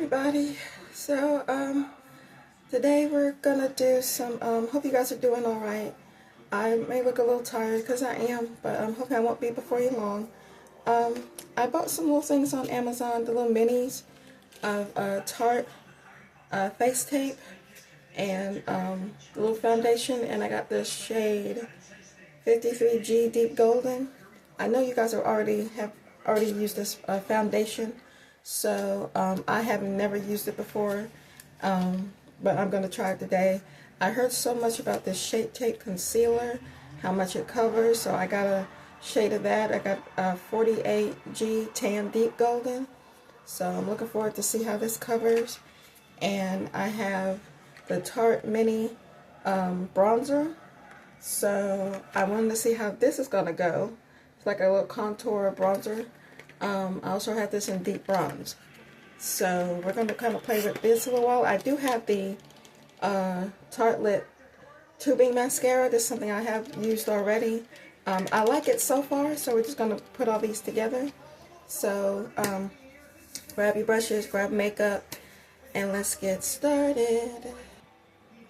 everybody. So today we're gonna do some hope you guys are doing all right. I may look a little tired because I am, but hopefully I won't be before you long. I bought some little things on Amazon, the little minis of Tarte face tape and the little foundation, and I got this shade 53G Deep Golden. I know you guys have already used this foundation, so I have never used it before, but I'm going to try it today. I heard so much about this Shape Tape concealer, how much it covers, so I got a shade of that. I got 48G Tan Deep Golden, so I'm looking forward to see how this covers. And I have the Tarte Mini bronzer, so I wanted to see how this is going to go. It's like a little contour bronzer. I also have this in deep bronze. So we're going to kind of play with this a little while. I do have the Tartelette tubing mascara. This is something I have used already. I like it so far, so we're just going to put all these together. So grab your brushes, grab makeup, and let's get started.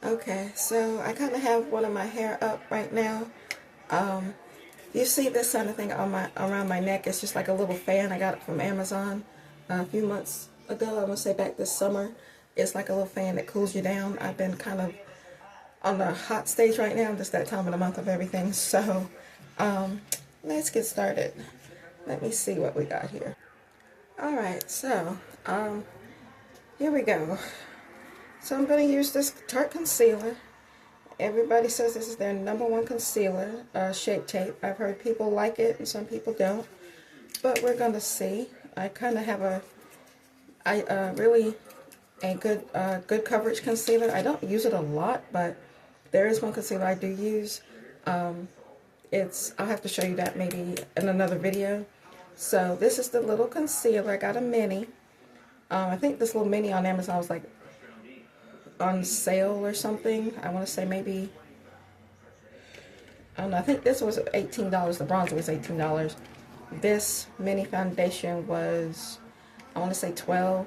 Okay, so I kind of have one of my hair up right now. You see this kind of thing on around my neck. It's just like a little fan. I got it from Amazon a few months ago. I want to say back this summer. It's like a little fan that cools you down. I've been kind of on the hot stage right now. Just that time of the month of everything. So let's get started. Let me see what we got here. Alright, so here we go. So I'm going to use this Tarte concealer. Everybody says this is their number one concealer, Shape Tape. I've heard people like it and some people don't, but we're going to see. I kind of have really a good coverage concealer. I don't use it a lot, but there is one concealer I do use. I'll have to show you that maybe in another video. So this is the little concealer. I got a mini. I think this little mini on Amazon was like on sale or something. I want to say maybe, I don't know, I think this was $18. The bronzer was $18. This mini foundation was, I want to say 12,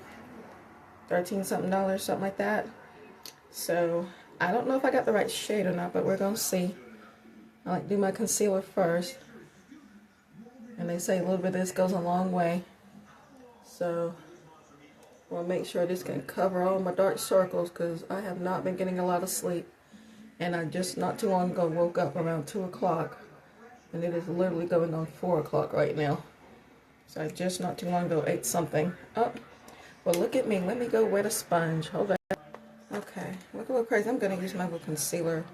13 something dollars, something like that. So I don't know if I got the right shade or not, but we're gonna see. I like to do my concealer first, and they say a little bit of this goes a long way, so I want to make sure this can cover all my dark circles, because I have not been getting a lot of sleep. And I just not too long ago woke up around 2 o'clock. And it is literally going on 4 o'clock right now. So I just not too long ago ate something. Oh, well, look at me. Let me go wet a sponge. Hold on. Okay, look a little crazy. I'm going to use my little concealer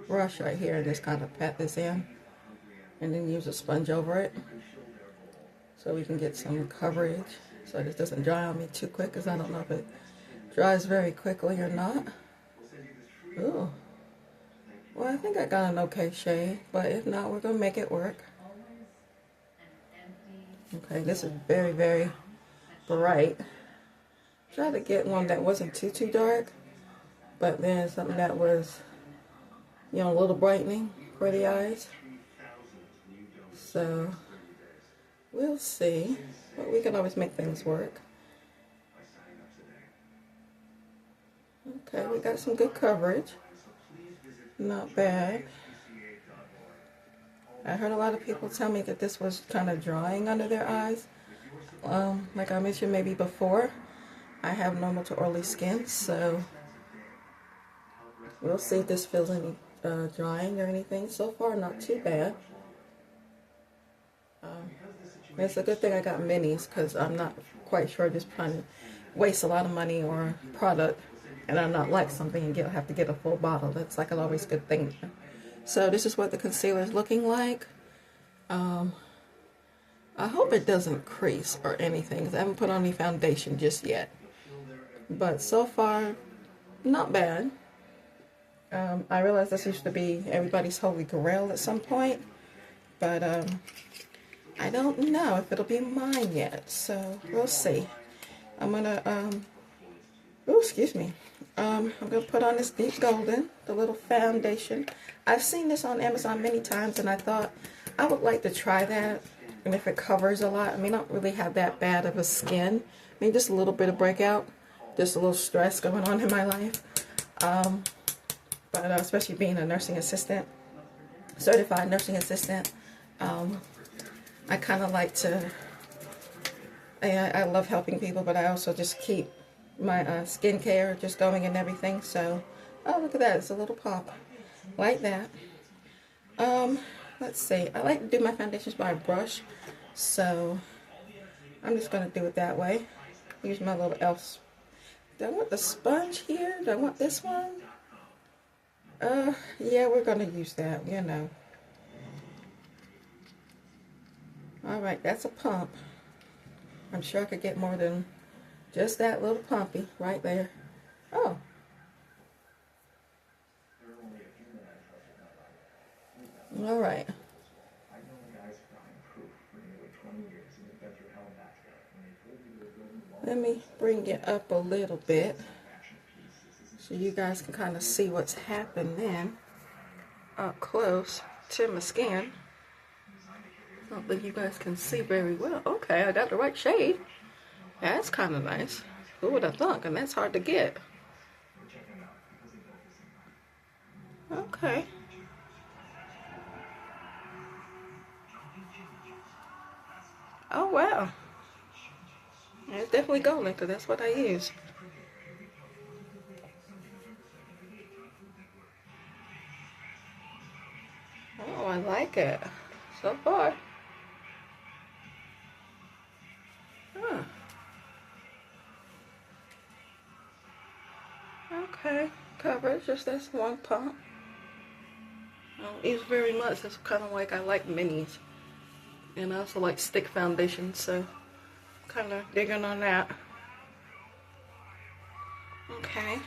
brush right here and just kind of pat this in. And then use a sponge over it, so we can get some coverage, so this doesn't dry on me too quick, because I don't know if it dries very quickly or not. Ooh. Well, I think I got an okay shade, but if not, we're going to make it work. Okay, this is very, very bright. Try to get one that wasn't too dark, but then something that was, you know, a little brightening for the eyes. So we'll see, but we can always make things work. Okay, we got some good coverage. Not bad. I heard a lot of people tell me that this was kind of drying under their eyes. Like I mentioned maybe before, I have normal to oily skin, so we'll see if this feels any drying or anything. So far, not too bad. It's a good thing I got minis, because I'm not quite sure just trying to waste a lot of money or product and I'm not like something and have to get a full bottle. That's like an always good thing. So this is what the concealer is looking like. I hope it doesn't crease or anything, because I haven't put on any foundation just yet. But so far, not bad. I realize this used to be everybody's holy grail at some point, but I don't know if it'll be mine yet, so we'll see. I'm gonna, oh, excuse me. I'm gonna put on this Deep Golden, the little foundation. I've seen this on Amazon many times, and I thought I would like to try that and if it covers a lot. I mean, I don't really have that bad of a skin. I mean, just a little bit of breakout, just a little stress going on in my life. But especially being a nursing assistant, certified nursing assistant, I kind of like to, I love helping people, but I also just keep my skincare just going and everything. So, oh, look at that, it's a little pop, like that. Let's see, I like to do my foundations by a brush, so I'm just going to do it that way. Use my little elf. Do I want the sponge here? Do I want this one? Yeah, we're going to use that, you know. Alright, that's a pump. I'm sure I could get more than just that little pumpy right there. Oh. Alright. Let me bring it up a little bit so you guys can kind of see what's happening up close to my skin. I don't think you guys can see very well. Okay, I got the right shade. That's kind of nice. Who would have thunk? And that's hard to get. Okay. Oh, wow. It's definitely golden because that's what I use. Oh, I like it so far. Huh. Okay, coverage, just that's one pump. I don't use very much. It's kind of like I like minis. And I also like stick foundation, so kind of digging on that. Okay.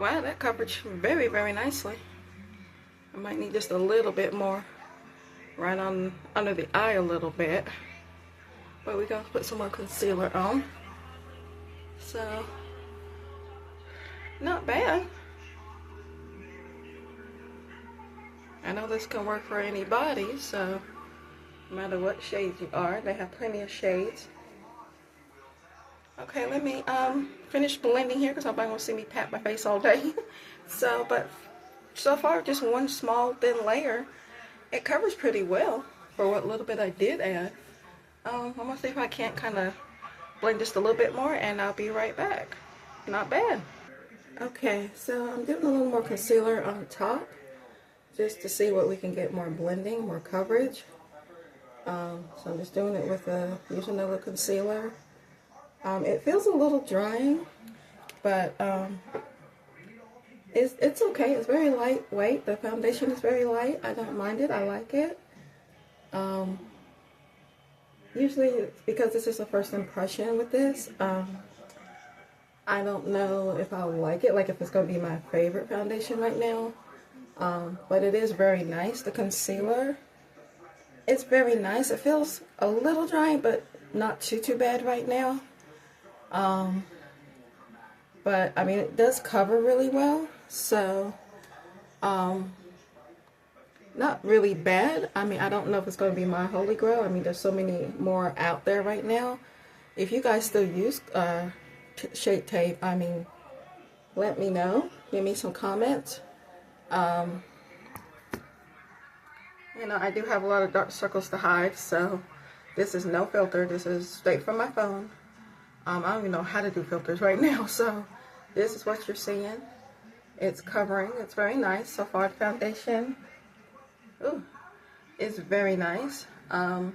Wow, that coverage very, very nicely. I might need just a little bit more right on under the eye a little bit. But we're going to put some more concealer on. So, not bad. I know this can work for anybody, so no matter what shades you are, they have plenty of shades. Okay, let me finish blending here because nobody wants to see me pat my face all day. But so far, just one small thin layer. It covers pretty well for what little bit I did add. I'm gonna see if I can't kind of blend just a little bit more, and I'll be right back. Not bad. Okay, so I'm doing a little more concealer on top just to see what we can get more blending, more coverage. So I'm just doing it with using a little concealer. It feels a little drying, but it's okay. It's very lightweight. The foundation is very light. I don't mind it. I like it. Usually, because this is a first impression with this, I don't know if I'll like it, like if it's going to be my favorite foundation right now. But it is very nice. The concealer, it's very nice. It feels a little dry, but not too bad right now. But I mean, it does cover really well, so not really bad. I mean, I don't know if it's going to be my holy grail. I mean, there's so many more out there right now. If you guys still use Shape Tape, I mean, let me know. Give me some comments. You know, I do have a lot of dark circles to hide, so this is no filter. This is straight from my phone. I don't even know how to do filters right now, so this is what you're seeing. It's covering. It's very nice. So far, the foundation, ooh, it's very nice. Not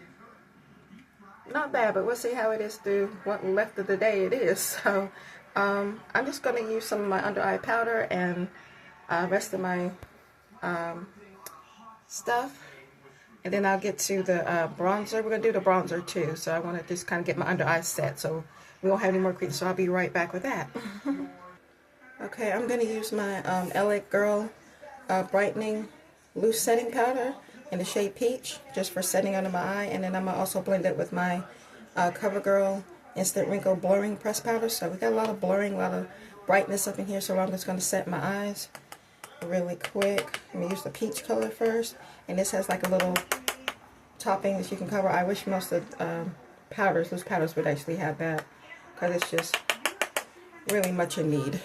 bad, but we'll see how it is through what left of the day it is. So I'm just going to use some of my under eye powder and rest of my stuff. And then I'll get to the bronzer. We're going to do the bronzer too. So I want to just kind of get my under eye set so we won't have any more crease. So I'll be right back with that. Okay, I'm going to use my LA Girl Brightening Loose Setting Powder in the shade Peach, just for setting under my eye. And then I'm going to also blend it with my CoverGirl Instant Wrinkle Blurring Press Powder. So we got a lot of blurring, a lot of brightness up in here. So I'm just going to set my eyes really quick. I'm going to use the peach color first. And this has like a little toppings you can cover. I wish most of powders, loose powders, would actually have that, because it's just really much in need.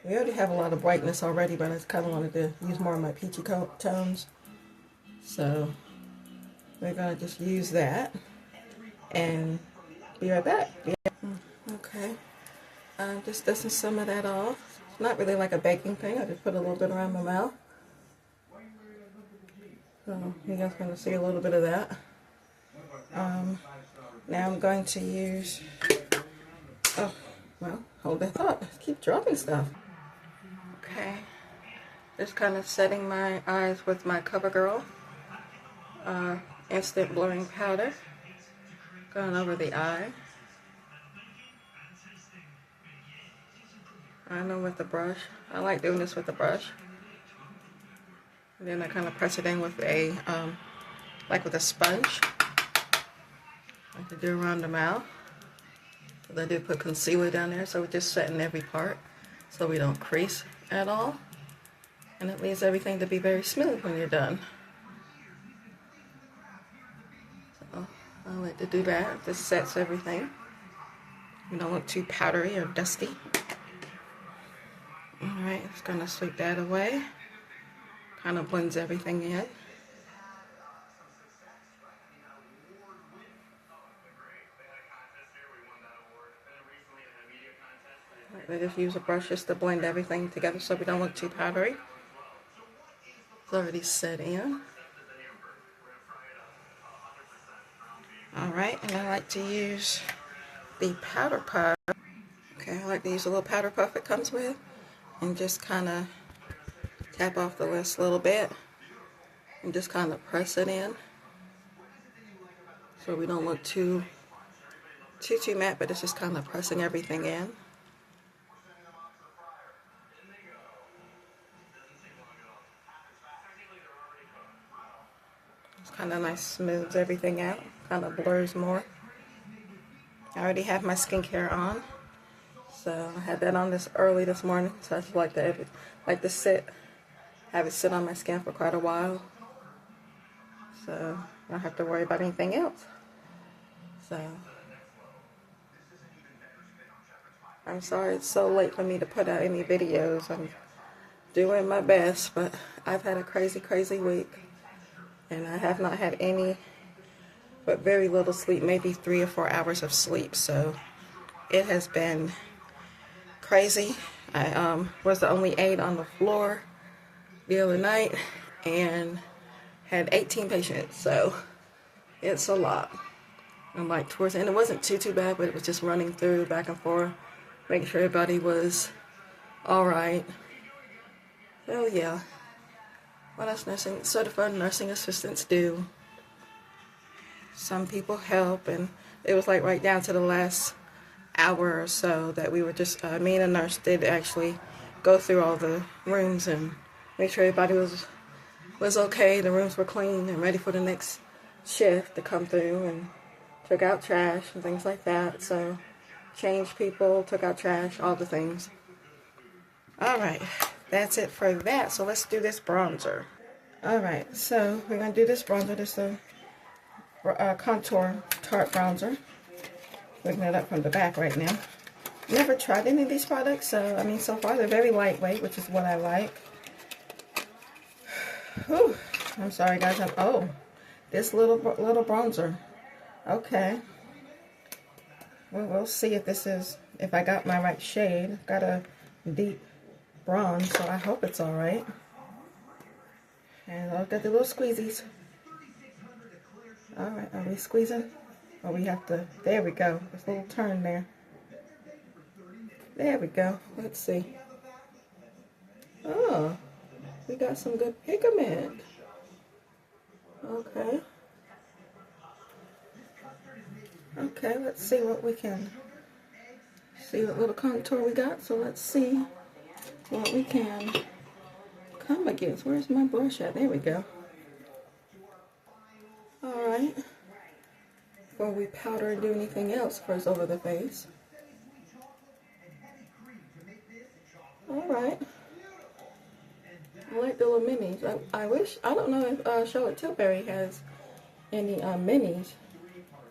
We already have a lot of brightness already, but I just kind of wanted to use more of my peachy tones. So we're going to just use that and be right back. Yeah. Okay, just dusting some of that off. It's not really like a baking thing. I just put a little bit around my mouth. So you guys are going to see a little bit of that. Now I'm going to use, oh, well, hold that thought. I keep dropping stuff. Okay, just kind of setting my eyes with my CoverGirl instant blurring powder. Going over the eye. I know with the brush. I like doing this with the brush. And then I kind of press it in with a, like with a sponge. Like to do around the mouth. I did put concealer down there, so we're just setting every part so we don't crease at all. And it leaves everything to be very smooth when you're done. So I like to do that. This sets everything. You don't look too powdery or dusty. Alright, just gonna sweep that away. Kind of blends everything in. I just use a brush just to blend everything together so we don't look too powdery. It's already set in. Alright, and I like to use the powder puff. Okay, I like to use a little powder puff it comes with and just kind of tap off the list a little bit and just kind of press it in so we don't look too matte, but it's just kind of pressing everything in. It's kind of nice, smooths everything out, kind of blurs more. I already have my skincare on, so I had that on this early this morning, so I just like to have it sit on my skin for quite a while, so I don't have to worry about anything else. So I'm sorry it's so late for me to put out any videos. I'm doing my best, but I've had a crazy week, and I have not had any but very little sleep, maybe 3 or 4 hours of sleep, so it has been crazy. I was the only aide on the floor the other night and had 18 patients, so it's a lot. And like towards the end, it wasn't too bad, but it was just running through back and forth, making sure everybody was alright. So yeah, what us certified nursing assistants do. Some people help, and it was like right down to the last hour or so that we were just, me and a nurse did actually go through all the rooms and make sure everybody was okay, the rooms were clean and ready for the next shift to come through, and took out trash and things like that. So changed people, took out trash, all the things. Alright, that's it for that. So let's do this bronzer. Alright, so we're going to do this bronzer. This is a contour Tarte bronzer. Looking it up from the back right now. Never tried any of these products, so I mean, so far they're very lightweight, which is what I like. Whew, I'm sorry guys. Oh, this little bronzer. Okay. Well, we'll see if I got my right shade. I've got a deep bronze, so I hope it's alright. And I've got the little squeezies. Alright, are we squeezing? Oh, we have to, there we go. There's a little turn there. There we go. Let's see. Oh, we got some good pigment. Okay. Okay, let's see what we can, see what little contour we got. So let's see what we can come against. Where's my brush at? There we go. Alright. Before we powder and do anything else first over the face. Alright. I like the little minis. I wish, I don't know if Charlotte Tilbury has any minis.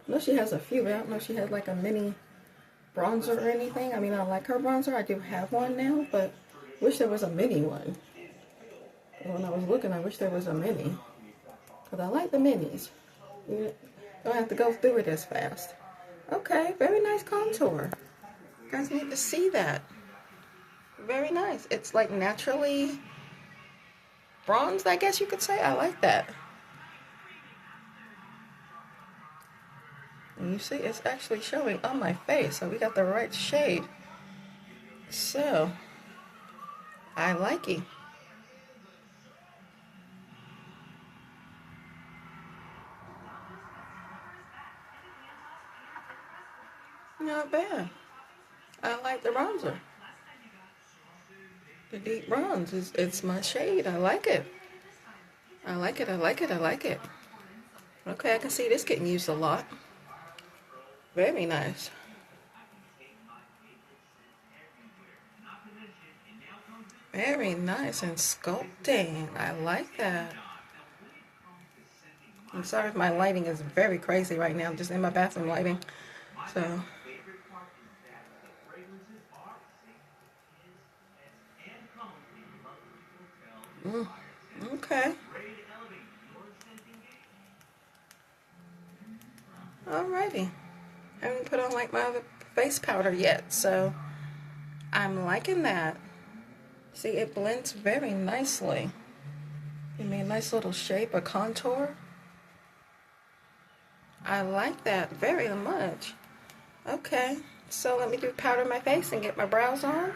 I know she has a few, but I don't know if she has like a mini bronzer or anything. I mean, I like her bronzer. I do have one now, but wish there was a mini one. When I was looking, I wish there was a mini. Because I like the minis. You don't have to go through it as fast. Okay, very nice contour. You guys need to see that. Very nice. It's like naturally bronzed, I guess you could say. I like that. And you see, it's actually showing on my face, so we got the right shade. So, I like it. Not bad. I like the bronzer. The deep bronze, it's my shade. I like it. I like it, I like it, I like it. Okay, I can see this getting used a lot. Very nice. Very nice and sculpting. I like that. I'm sorry if my lighting is very crazy right now. I'm just in my bathroom lighting. So. Okay. Alrighty. I haven't put on like my other face powder yet, so I'm liking that. See, it blends very nicely. Give me a nice little shape, a contour. I like that very much. Okay, so let me do powder my face and get my brows on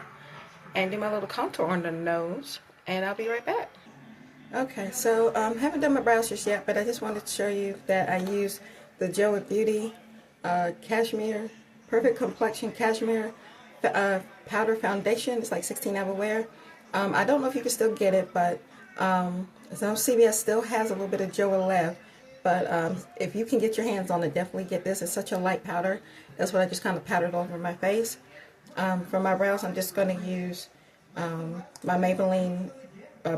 and do my little contour on the nose, and I'll be right back. Okay, so haven't done my brows just yet, but I just wanted to show you that I use the Joe Beauty Cashmere Perfect Complexion Cashmere Powder Foundation. It's like 16 hour wear. I don't know if you can still get it, but so CVS still has a little bit of Joe left. But if you can get your hands on it, definitely get this. It's such a light powder. That's what I just kind of powdered over my face. For my brows, I'm just going to use my Maybelline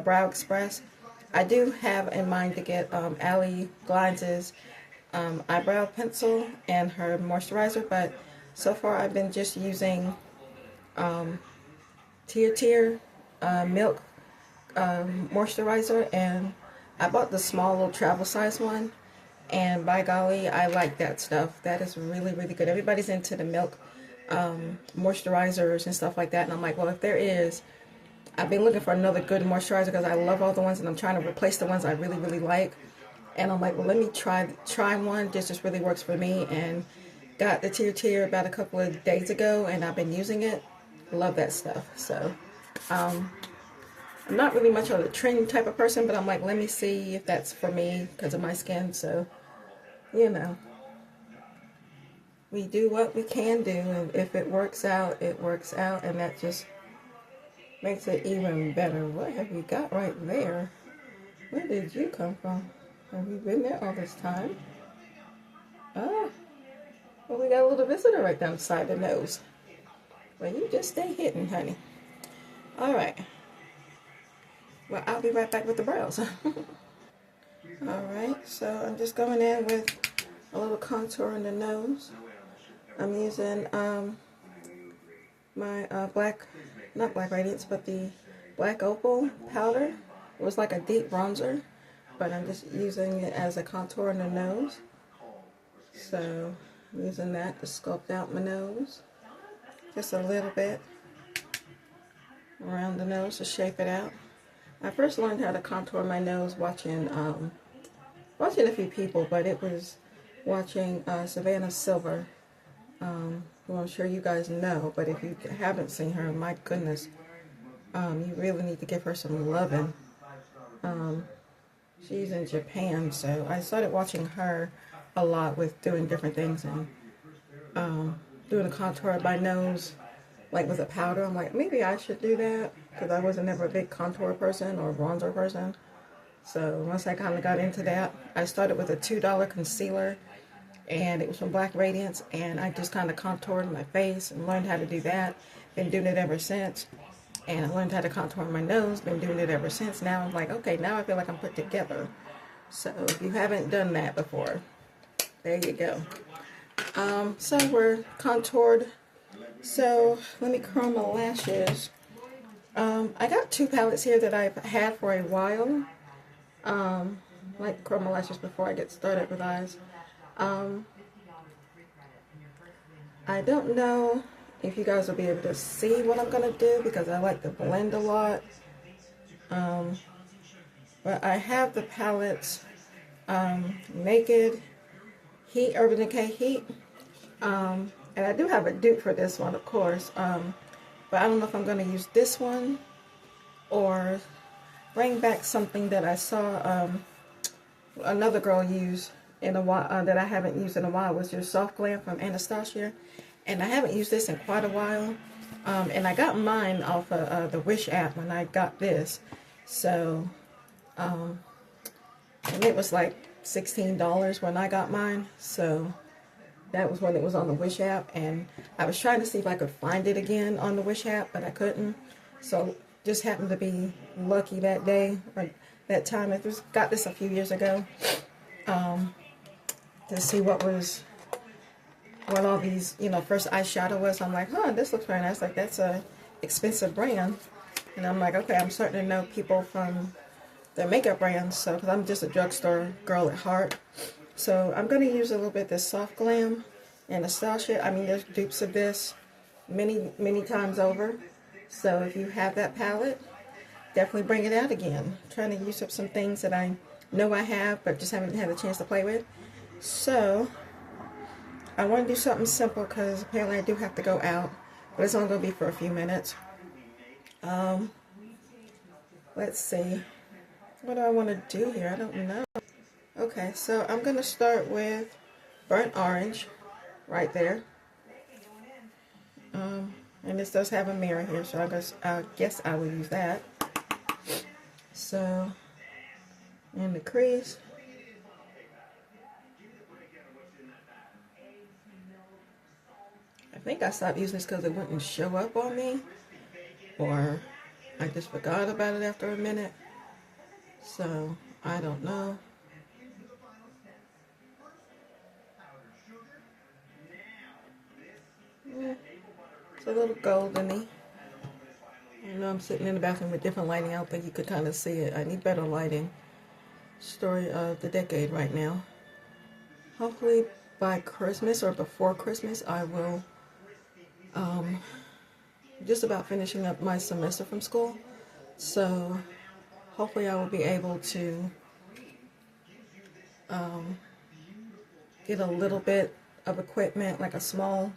Brow Express. I do have in mind to get Allie Glines's eyebrow pencil and her moisturizer, but so far I've been just using Tarte Milk moisturizer, and I bought the small little travel size one, and by golly, I like that stuff. That is really, really good. Everybody's into the milk moisturizers and stuff like that, and I'm like, well, if there is, I've been looking for another good moisturizer because I love all the ones, and I'm trying to replace the ones I really, really like. And I'm like, well, let me try one. This just really works for me, and got the Tarte about a couple of days ago, and I've been using it. Love that stuff. So, I'm not really much of a trend type of person, but I'm like, let me see if that's for me because of my skin. So, you know, we do what we can do, and if it works out, it works out, and that just makes it even better. What have you got right there? Where did you come from? Have you been there all this time? Ah, well, we got a little visitor right down the side of the nose. Well, you just stay hidden, honey. All right. Well, I'll be right back with the brows. Alright, so I'm just going in with a little contour on the nose. I'm using my not Black Radiance, but the Black Opal powder. It was like a deep bronzer, but I'm just using it as a contour on the nose. So I'm using that to sculpt out my nose. Just a little bit around the nose to shape it out. I first learned how to contour my nose watching a few people, but it was watching Savannah Silver, who I'm sure you guys know, but if you haven't seen her, my goodness, you really need to give her some loving. She's in Japan, so I started watching her a lot with doing different things, and doing a contour of my nose, like with a powder. I'm like, maybe I should do that, because I wasn't ever a big contour person or bronzer person. So once I kind of got into that, I started with a $2 concealer, and it was from Black Radiance, and I just kind of contoured my face and learned how to do that. Been doing it ever since. And I learned how to contour my nose. Been doing it ever since. Now I'm like, okay, now I feel like I'm put together. So if you haven't done that before, there you go. So we're contoured. So let me curl my lashes. I got two palettes here that I've had for a while. Like curl my lashes before I get started with eyes. I don't know if you guys will be able to see what I'm going to do because I like to blend a lot. But I have the palettes Naked, Heat, Urban Decay Heat. And I do have a dupe for this one, of course. But I don't know if I'm going to use this one or bring back something that I saw another girl use in a while that I haven't used in a while, was your SoftGlam from ANASTASIA. And I haven't used this in quite a while. And I got mine off of the Wish app when I got this. So, and it was like $16 when I got mine. So that was when it was on the Wish app. And I was trying to see if I could find it again on the Wish app, but I couldn't. So just happened to be lucky that day, or that time. I just got this a few years ago to see what all these, first eyeshadow was. I'm like, this looks very nice. Like, that's a expensive brand. And I'm like, okay, I'm starting to know people from the makeup brands. So, because I'm just a drugstore girl at heart. So, I'm going to use a little bit of this SoftGlam ANASTASIA. I mean, there's dupes of this many, many times over. So, if you have that palette, definitely bring it out again. I'm trying to use up some things that I know I have, but just haven't had a chance to play with. So, I want to do something simple because apparently I do have to go out, but it's only going to be for a few minutes. Let's see. What do I want to do here? I don't know. Okay, so I'm going to start with burnt orange right there. And this does have a mirror here, so I guess I will use that. So, in the crease. I think I stopped using this because it wouldn't show up on me, or I just forgot about it after a minute, so I don't know. It's a little goldeny. I know I'm sitting in the bathroom with different lighting. I don't think you could kind of see it. I need better lighting. Story of the decade right now. Hopefully by Christmas or before Christmas I will just about finishing up my semester from school, so hopefully I will be able to get a little bit of equipment, like a small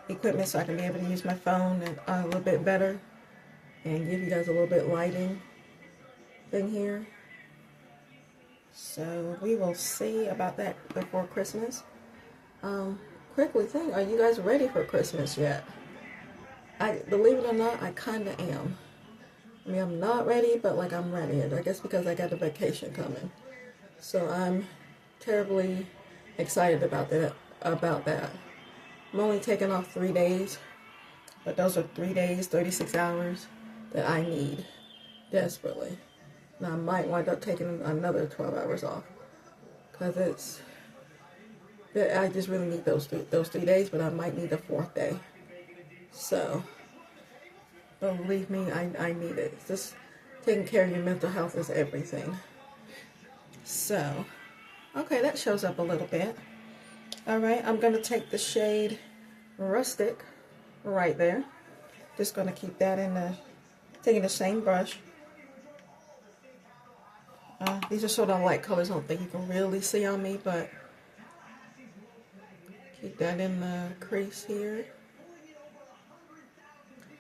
equipment, so I can be able to use my phone and a little bit better and give you guys a little bit lighting thing here. So we will see about that before Christmas. Quickly thing, are you guys ready for Christmas yet? Believe it or not, I kind of am. I mean, I'm not ready, but like I'm ready. I guess because I got a vacation coming. So I'm terribly excited about that. I'm only taking off 3 days, but those are 3 days, 36 hours that I need desperately. Now I might wind up taking another 12 hours off because I just really need those 3 days, but I might need the 4th day. So, believe me, I need it. Just taking care of your mental health is everything. So, okay, that shows up a little bit. Alright, I'm going to take the shade Rustic right there. Just going to keep that taking the same brush. These are sort of light colors. I don't think you can really see on me, but keep that in the crease here.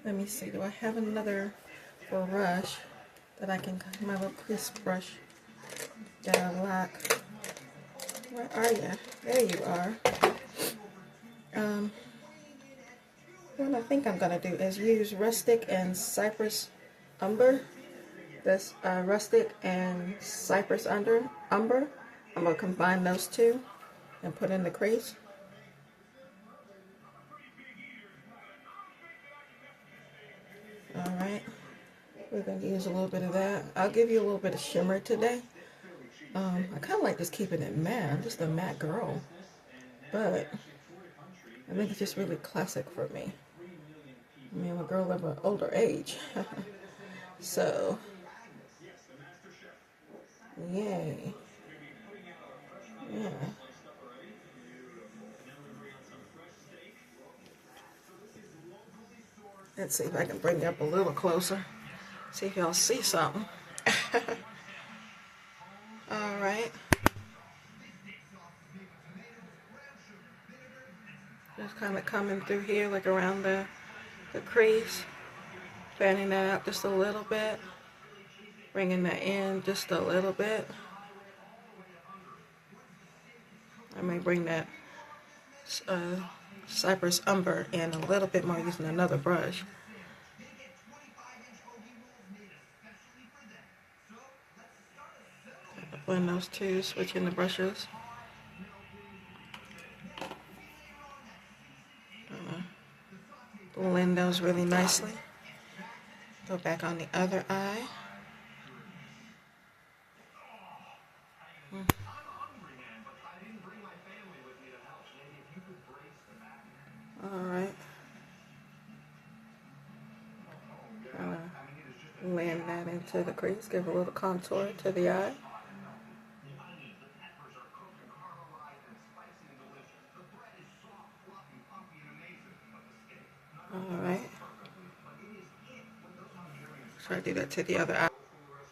Let me see, do I have another brush that I can, my little crease brush that I like? Where are you? There you are. What I think I'm going to do is use Rustic and Cypress Umber. That's Rustic and Cypress Umber. I'm going to combine those two and put in the crease. Alright, We're going to use a little bit of that. I'll give you a little bit of shimmer today. I kind of like just keeping it matte. I'm just a matte girl. But I think it's just really classic for me. I mean, I'm a girl of an older age. So, yay. Yeah. Let's see if I can bring it up a little closer. See if y'all see something. Alright. Just kind of coming through here, like around the crease. Fanning that out just a little bit. Bringing that in just a little bit. I may bring that Cypress Umber in a little bit more using another brush. Blend those two, switching the brushes. Blend those really nicely. Go back on the other eye. Alright. Blend that into the crease, give a little contour to the eye. Alright. Try to do that to the other eye.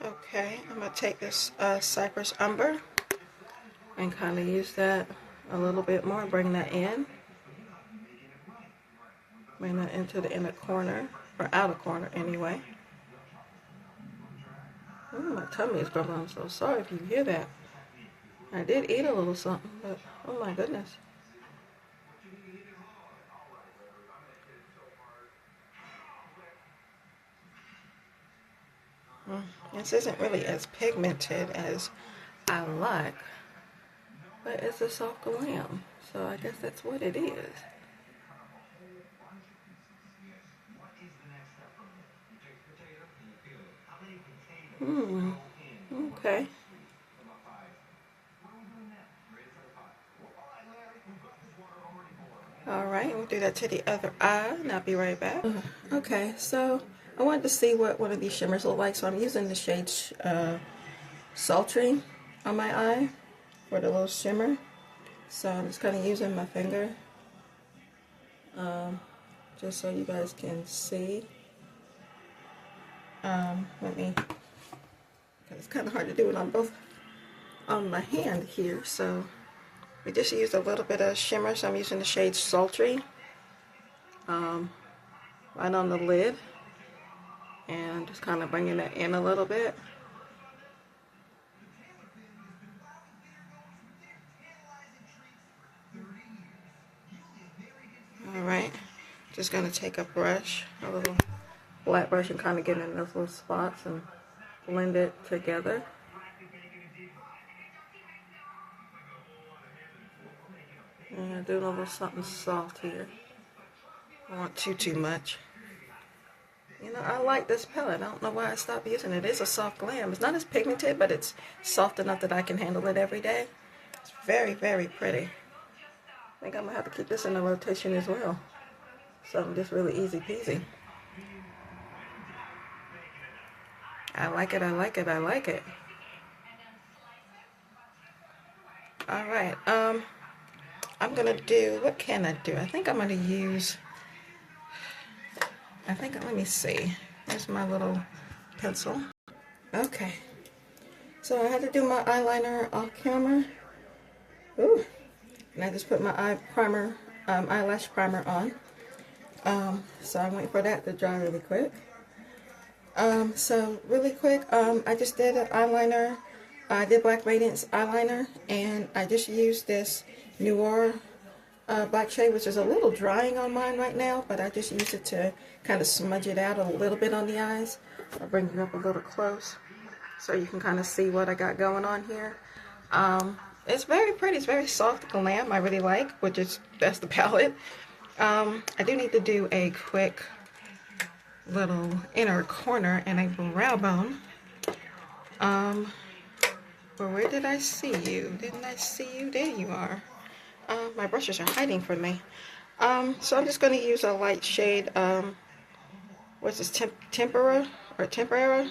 Okay, I'm going to take this Cypress Umber and kind of use that a little bit more, bring that in. Bring that into the inner corner, or outer corner anyway. Oh, my tummy is grumbling. I'm so sorry if you hear that. I did eat a little something, but oh my goodness. This isn't really as pigmented as I like, but it's a SoftGlam, so I guess that's what it is. Okay. Alright, we'll do that to the other eye, and I'll be right back. Okay, so I wanted to see what one of these shimmers look like, so I'm using the shade Sultry on my eye for the little shimmer. So I'm just kind of using my finger, just so you guys can see. It's kind of hard to do it on my hand here, so we just used a little bit of shimmer, so I'm using the shade Sultry right on the lid, and just kind of bringing that in a little bit. Alright, just going to take a brush, a little flat brush, and kind of get in those little spots and blend it together. And doing a little something soft here. I don't want too much. You know, I like this palette. I don't know why I stopped using it. It's a SoftGlam. It's not as pigmented, but it's soft enough that I can handle it every day. It's very, very pretty. I think I'm going to have to keep this in the rotation as well. Something just really easy peasy. I like it, I like it, I like it. Alright, I'm going to do, what can I do? I think I'm going to use, let me see. Here's my little pencil. Okay. So I had to do my eyeliner off camera. Ooh. And I just put my eyelash primer on. So I'm waiting for that to dry really quick. So really quick, I just did an eyeliner. I did Black Radiance eyeliner, and I just used this Noir black shade, which is a little drying on mine right now, but I just used it to kind of smudge it out a little bit on the eyes. I'll bring you up a little close so you can kind of see what I got going on here. It's very pretty. It's very soft glam. I really like, which is, that's the palette. I do need to do a quick little inner corner and a brow bone. Well, where did I see you? Didn't I see you? There you are. My brushes are hiding from me. So I'm just going to use a light shade, what's this, Tempera or Tempera?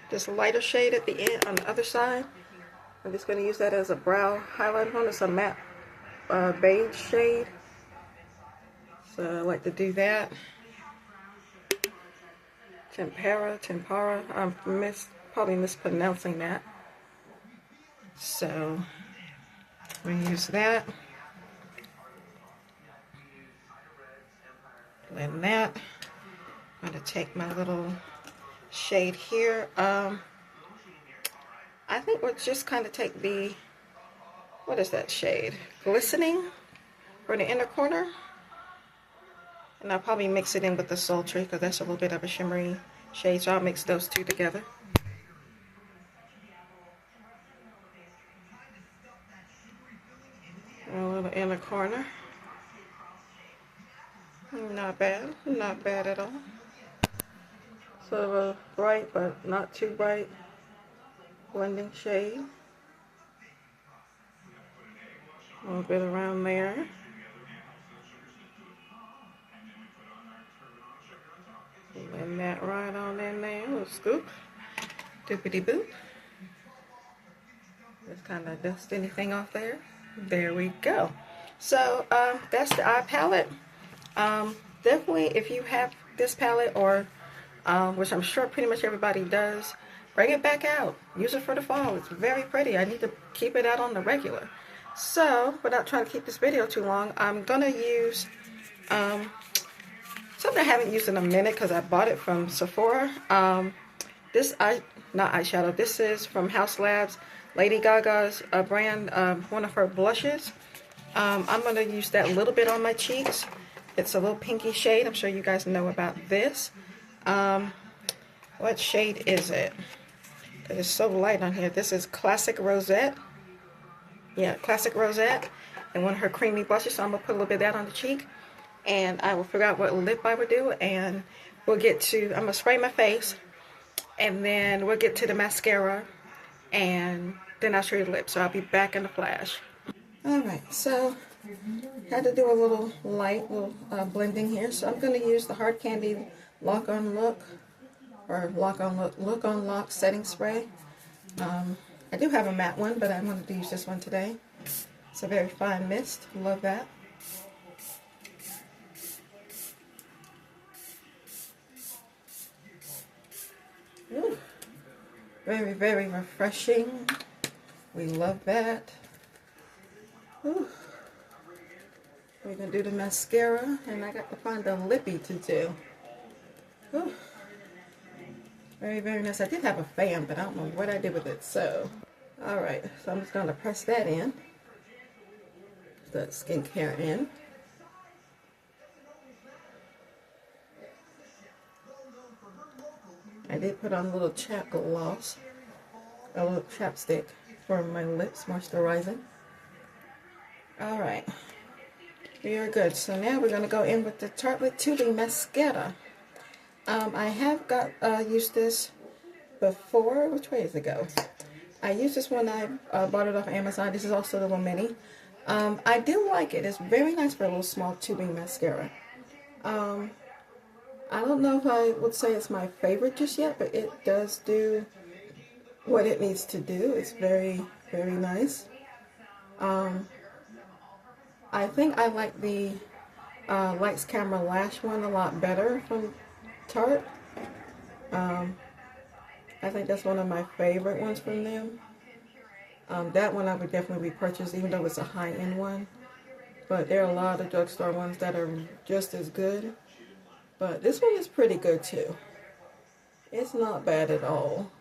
This lighter shade at the end on the other side. I'm just going to use that as a brow highlight on. It's a matte beige shade. So I like to do that. Tempera. I'm probably mispronouncing that. So we use that. Blend that. I'm going to take my little shade here. I think we'll just kind of take the, what is that shade? Glistening for the inner corner. And I'll probably mix it in with the Sultry because that's a little bit of a shimmery shade. So I'll mix those two together. A little inner corner. Not bad. Not bad at all. Sort of a bright but not too bright blending shade. A little bit around there. Blend that right on in there. A little scoop. Doopity boop. Just kind of dust anything off there. There we go. So that's the eye palette. Definitely, if you have this palette, or which I'm sure pretty much everybody does, bring it back out. Use it for the fall. It's very pretty. I need to keep it out on the regular. So, without trying to keep this video too long, I'm gonna use something I haven't used in a minute because I bought it from Sephora. Not eyeshadow. This is from House Labs, Lady Gaga's brand, one of her blushes. I'm going to use that a little bit on my cheeks. It's a little pinky shade. I'm sure you guys know about this. What shade is it? It's so light on here. This is Classic Rosette. Yeah, Classic Rosette. And one of her creamy blushes. So I'm going to put a little bit of that on the cheek. And I will figure out what lip I would do. And we'll get to, I'm going to spray my face. And then we'll get to the mascara. And then I'll show you the lips. So I'll be back in a flash. Alright, so had to do a little light blending here. So I'm going to use the Hard Candy Lock on Look, or Look on Lock setting spray. I do have a matte one, but I wanted to use this one today. It's a very fine mist. Love that. Ooh. Very, very refreshing. We love that. Ooh. We're going to do the mascara, and I got to find a lippy to do. Ooh. Very, very nice. I did have a fan, but I don't know what I did with it. So, alright. So I'm just going to press that in. The skincare in. I did put on a little gloss, a little chapstick for my lips, moisturizing. Alright, we are good. So now we're going to go in with the Tartelette Tubing Mascara. I have used this before, which way does it go? I used this when I bought it off Amazon. This is also the little mini. I do like it. It's very nice for a little small tubing mascara. I don't know if I would say it's my favorite just yet, but it does do what it needs to do. It's very, very nice. I think I like the Lights Camera Lash one a lot better from Tarte. I think that's one of my favorite ones from them. That one I would definitely repurchase, even though it's a high-end one. But there are a lot of drugstore ones that are just as good. But this one is pretty good too. It's not bad at all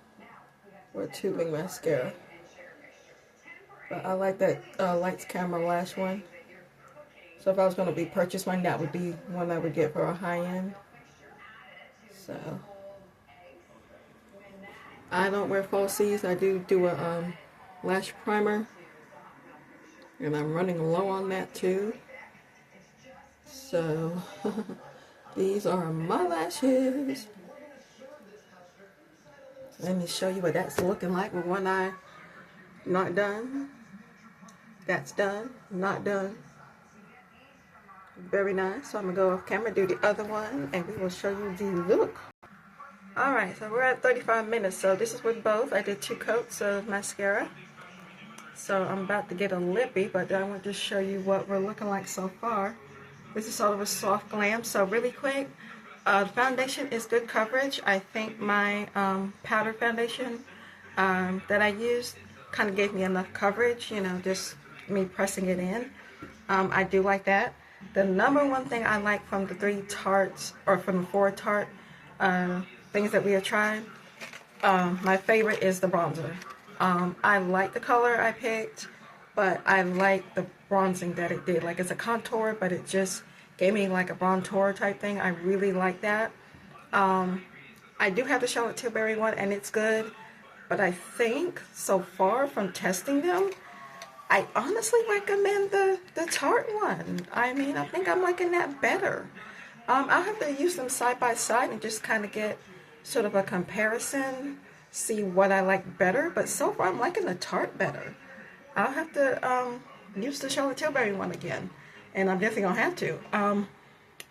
for tubing mascara. But I like that Lights Camera Lash one. So if I was going to repurchase one, that would be one I would get for a high-end. So I don't wear falsies. I do a lash primer. And I'm running low on that too. So These are my lashes. Let me show you what that's looking like with one eye not done. That's done, not done. Very nice. So I'm gonna go off camera, do the other one, and we will show you the look. Alright, so we're at 35 minutes. So this is with both. I did 2 coats of mascara. So I'm about to get a lippy, but I want to show you what we're looking like so far. This is sort of a soft glam. So really quick, the foundation is good coverage. I think my powder foundation that I used kind of gave me enough coverage, you know, just me pressing it in. I do like that. The number one thing I like from the 3 Tartes, or from the 4 Tarte things that we have tried, my favorite is the bronzer. I like the color I picked, but I like the bronzing that it did. Like, it's a contour, but it just gave me like a bronzer type thing. I really like that. I do have the Charlotte Tilbury one, and it's good, but I think so far from testing them, I honestly recommend the Tarte one. I mean, I think I'm liking that better. I'll have to use them side by side and just kind of get sort of a comparison, see what I like better, but so far I'm liking the Tarte better. I'll have to use the Charlotte Tilbury one again, and I'm definitely gonna have to.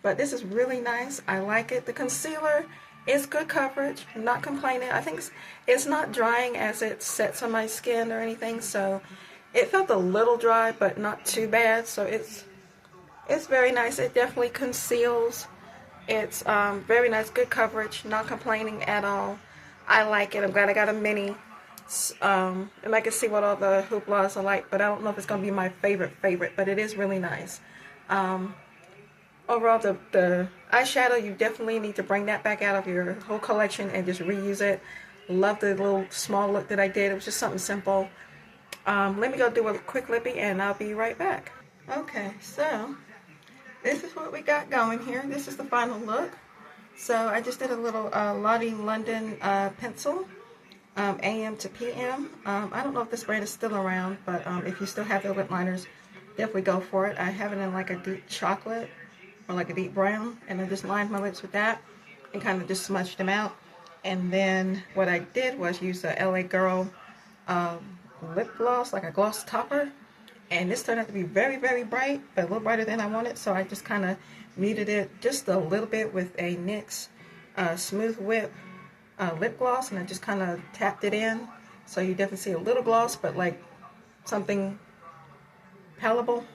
But this is really nice. I like it. The concealer is good coverage. I'm not complaining. I think it's not drying as it sets on my skin or anything, so it felt a little dry, but not too bad. So it's very nice. It definitely conceals. It's very nice, good coverage. Not complaining at all. I like it. I'm glad I got a mini. And I can see what all the hooplas are like, but I don't know if it's going to be my favorite, but it is really nice. Overall, the eyeshadow, you definitely need to bring that back out of your whole collection and just reuse it. Love the little small look that I did. It was just something simple. Let me go do a quick lippy and I'll be right back. Okay, so this is what we got going here. This is the final look. So I just did a little Lottie London pencil, AM to PM. I don't know if this brand is still around, but if you still have the lip liners, definitely go for it. I have it in like a deep chocolate or like a deep brown, and I just lined my lips with that and kind of just smudged them out. And then what I did was use a LA Girl lip gloss, like a gloss topper, and this turned out to be very, very bright, but a little brighter than I wanted, so I just kind of muted it just a little bit with a NYX Smooth Whip lip gloss, and I just kind of tapped it in, so you definitely see a little gloss, but like something palatable.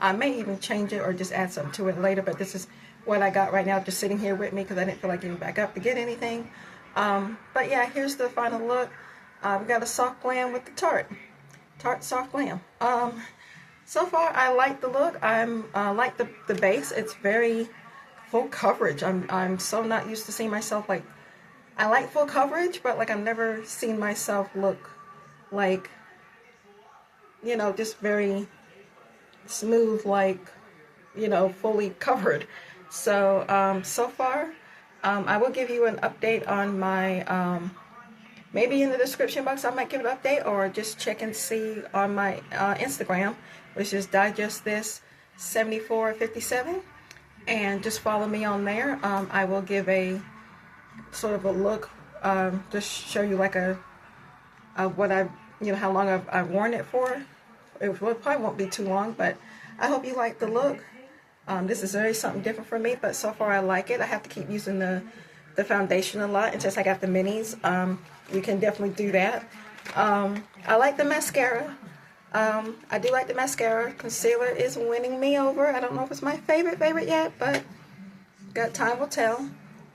I may even change it or just add something to it later, but this is what I got right now, just sitting here with me because I didn't feel like getting back up to get anything. But yeah, here's the final look. We got a soft glam with the Tarte soft glam. So far I like the look. I'm like the base. It's very full coverage. I'm so not used to seeing myself like, I like full coverage, but like I've never seen myself look like, you know, just very smooth, like, you know, fully covered. So so far I will give you an update on my maybe in the description box I might give an update, or just check and see on my Instagram, which is Digest This 7457, and just follow me on there. I will give a sort of a look, just show you like a what I, you know, how long I've worn it for. It probably won't be too long, but I hope you like the look. This is very something different for me, but so far I like it. I have to keep using the foundation a lot, and since I got the minis, you can definitely do that. I like the mascara. I do like the mascara. Concealer is winning me over. I don't know if it's my favorite yet, but time will tell.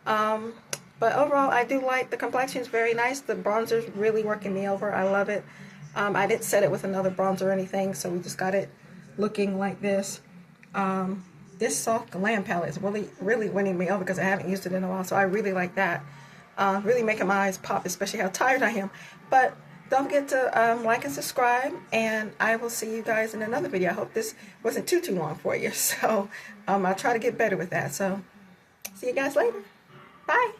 But overall, I do like the complexion. Is very nice. The bronzer's really working me over. I love it. I didn't set it with another bronzer or anything, so we just got it looking like this. This soft glam palette is really winning me over because I haven't used it in a while, so I really like that. Really making my eyes pop, especially how tired I am. But don't forget to like and subscribe, and I will see you guys in another video. I hope this wasn't too long for you. So I'll try to get better with that. So see you guys later. Bye.